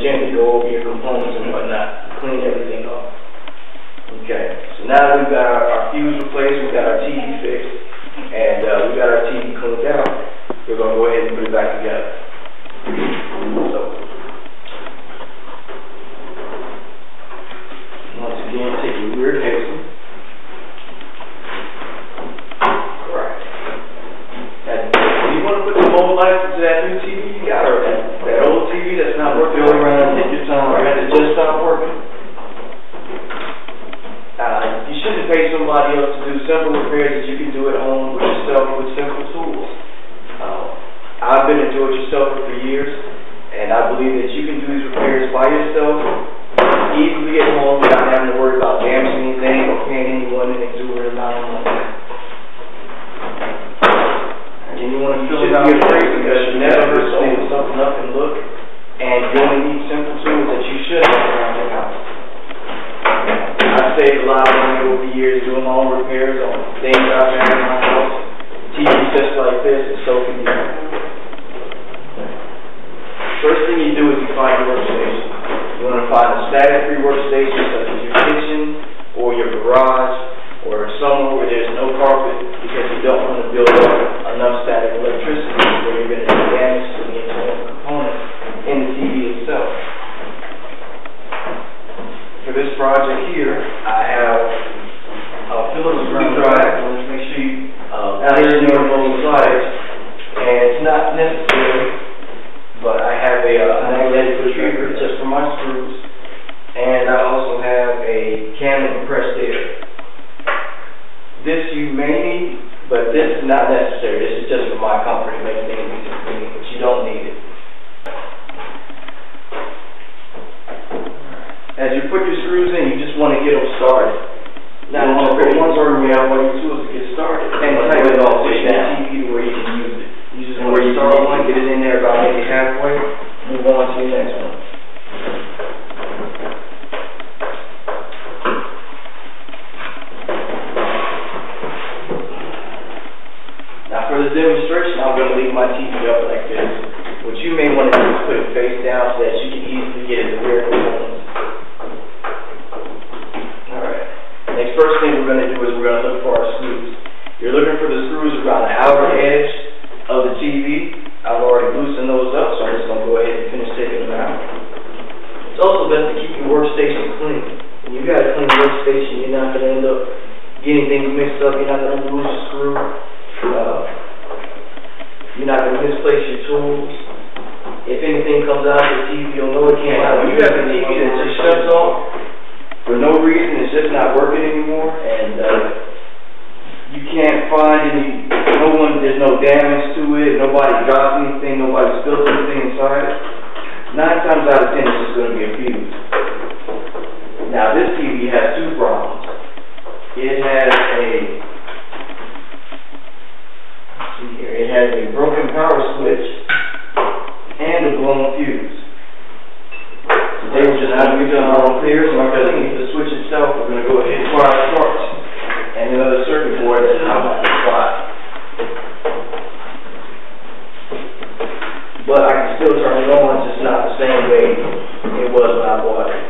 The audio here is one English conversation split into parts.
gently go over your components and whatnot, clean everything off. Okay, so now that we've got our fuse replaced, we've got our TV fixed, and we got our TV cleaned out, we're going to go ahead and put it back together. So, once again, take your rear casing. Alright. Do you want to put the mobile lights into that new TV you got, or that old TV that's not working? Go around and take your time. Or has it just stopped working? You shouldn't pay somebody else to do simple repairs that you can do at home with yourself with simple tools. I've been a do-it-yourselfer for years, and I believe that you can do these repairs by yourself, easily at home without having to worry about damaging anything or paying anyone an exorbitant amount of money. And you want to feel about it because you never hurt to open something up and look, and you only need simple tools that you should have around your house. I've saved a lot of money over the years doing my own repairs on things I've had in my house. TVs just like this, and so can you. First thing you do is you find your workstation. You want to find a static-free workstation such as your kitchen or your garage or somewhere where there's no carpet because you don't want to build up enough static electricity where you're going to do damage to the internal component in the TV itself. For this project here, I have a Phillips screwdriver. Let's make sure you actually know those sliders. And it's not necessary, but I have a magnetic retriever just for my screws. And I also have a can of compressed air. This you may need, but this is not necessary. This is just for my comfort. It makes things easy for me, but you don't need it. As you put your screws in, you just want to get them started. Now, you want to put one where you have one of your tools to get started. And tighten it all the way down. TV to where you can use it. You just want to start one, get it in there about maybe halfway, move on to your next one. Now, for the demonstration, I'm going to leave my TV up like this. What you may want to do is put it face down so that you can easily get at the rear components. Next, first thing we're going to do is we're going to look for our screws. You're looking for the screws around the outer edge of the TV. I've already loosened those up, so I'm just going to go ahead and finish taking them out. It's also best to keep your workstation clean. When you've got a clean workstation, you're not going to end up getting things mixed up. You're not going to lose a screw. You're not going to misplace your tools. If anything comes out of the TV, you'll know it came out. When you have a TV that just shuts off, for no reason, it's just not working anymore, and you can't find there's no damage to it, nobody dropped anything, nobody spilled anything inside it. 9 times out of 10, it's just going to be a fuse. Now, this TV has two problems. It has a broken power switch and a blown fuse. Today we're just going to be doing our own clears, and we're going to leave the switch itself. We're going to go ahead and pour our shorts and another circuit board that's not going to fly. But I can still turn it on, it's just not the same way it was when I bought it.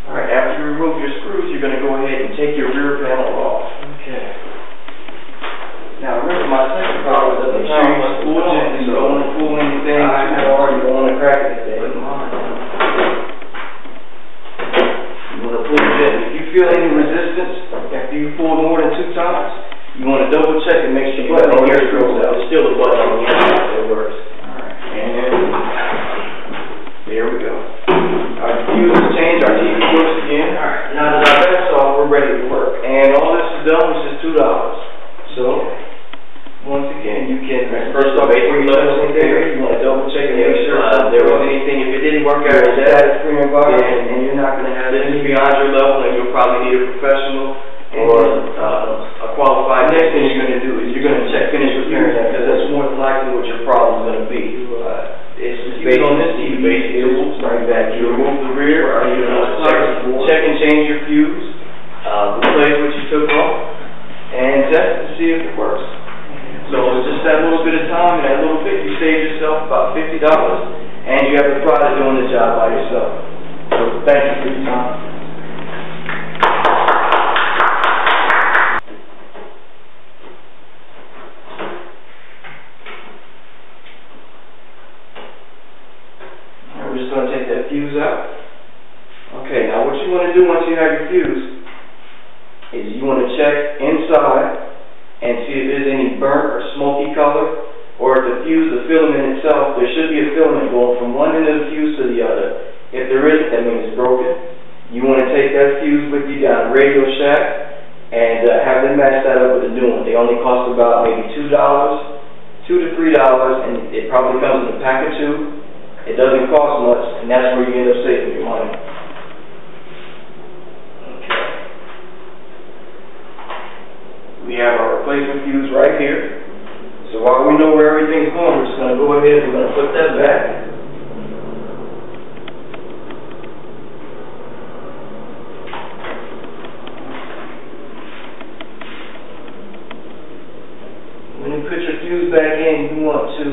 Alright, after you remove your screws, you're going to go ahead and take your rear panel off. Okay. Now remember, my second part was that make sure you just pull gently. You don't want to pull anything too hard. You don't want to crack anything. You want to pull gently. If you feel any resistance after you pull more than 2 times, you want to double check and make sure you got the air screws out. There's still a button on the inside that works. Alright. And there we go. Our fuse has changed. Our TV works again. Alright. Now that our that's off, we're ready to work. And all this is done was just $2. So, once again, you can first off, before you touch there, you want to double check and make sure there was anything. If it didn't work out in that screen box, and you're not going to have this is beyond your level, and you'll probably need a professional or a qualified. Next thing you're going to do is you're going to check finish repairing that, because that's more than likely what your problem is going to be. It's just based on this TV, basic tools like that. You remove the rear, check and change your fuse. replace what you took off, and test it to see if it works. So it's just that little bit of time and that little bit, you save yourself about $50, and you have the product doing the job by yourself. So thank you for your time. We're just going to take that fuse out. Okay, now what you want to do once you have your fuse is you want to check inside and see if there's any burnt or smoky color, or if the fuse, the filament itself, there should be a filament going from one end of the fuse to the other. If there isn't, that means it's broken. You want to take that fuse with you down to Radio Shack and have them match that up with a new one. They only cost about maybe $2 to $3, and it probably comes in a pack of 2. It doesn't cost much, and that's where you end up saving your money. Okay. We have our replacement fuse right here. So while we know where everything's going, we're just going to go ahead and we're going to put that back. When you put your fuse back in, you want to,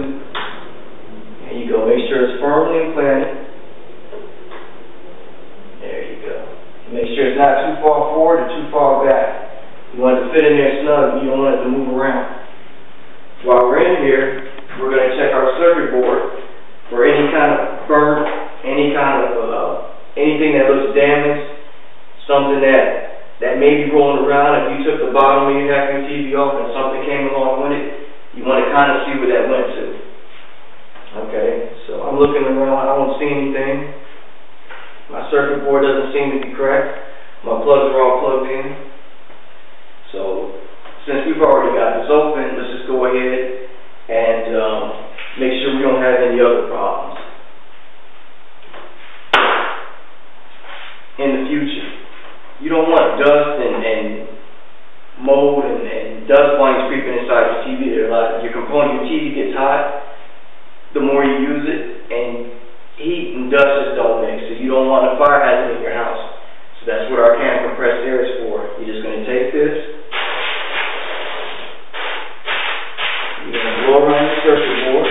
there you go, make sure it's firmly implanted. There you go. Make sure it's not too far forward or too far back. You want it to fit in there snug, you don't want it to move around. While we're in here, we're going to check our circuit board for any kind of burnt, any kind of anything that looks damaged, something that may be rolling around. If you took the bottom of your TV off and something came along with it, you want to kind of see where that went to. Okay, so I'm looking around, I don't see anything. My circuit board doesn't seem to be cracked. My plugs are all plugged in. So, since we've already got this open, let's just go ahead and make sure we don't have any other problems in the future. You don't want dust and mold and dust bunnies creeping inside your TV. Your component, your TV gets hot the more you use it, and heat and dust just don't mix, so you don't want a fire hazard in your house. So that's what our can compressed air is for. You're just going to take this, you're going to blow around the circuit board.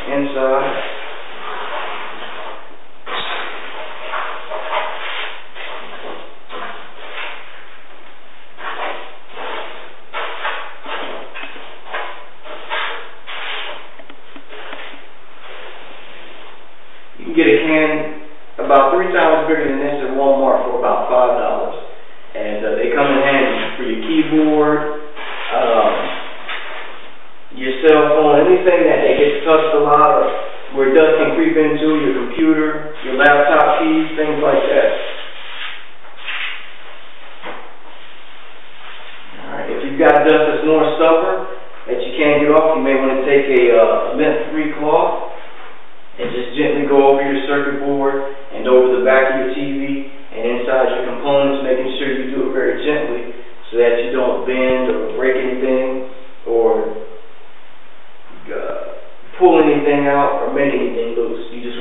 Inside. You can get a can about 3 times bigger than this at Walmart for about $5, and they come in handy for your keyboard, your cell phone, anything that gets touched a lot or where dust can creep into, your computer, your laptop keys, things like that. Alright, if you've got dust that's more stubborn that you can't get off, you may want to take a lint-free cloth and just gently go over your circuit board and over the back of your TV and inside your components, making sure you do it very gently so that you don't bend or break anything or pull anything out or make anything loose. You just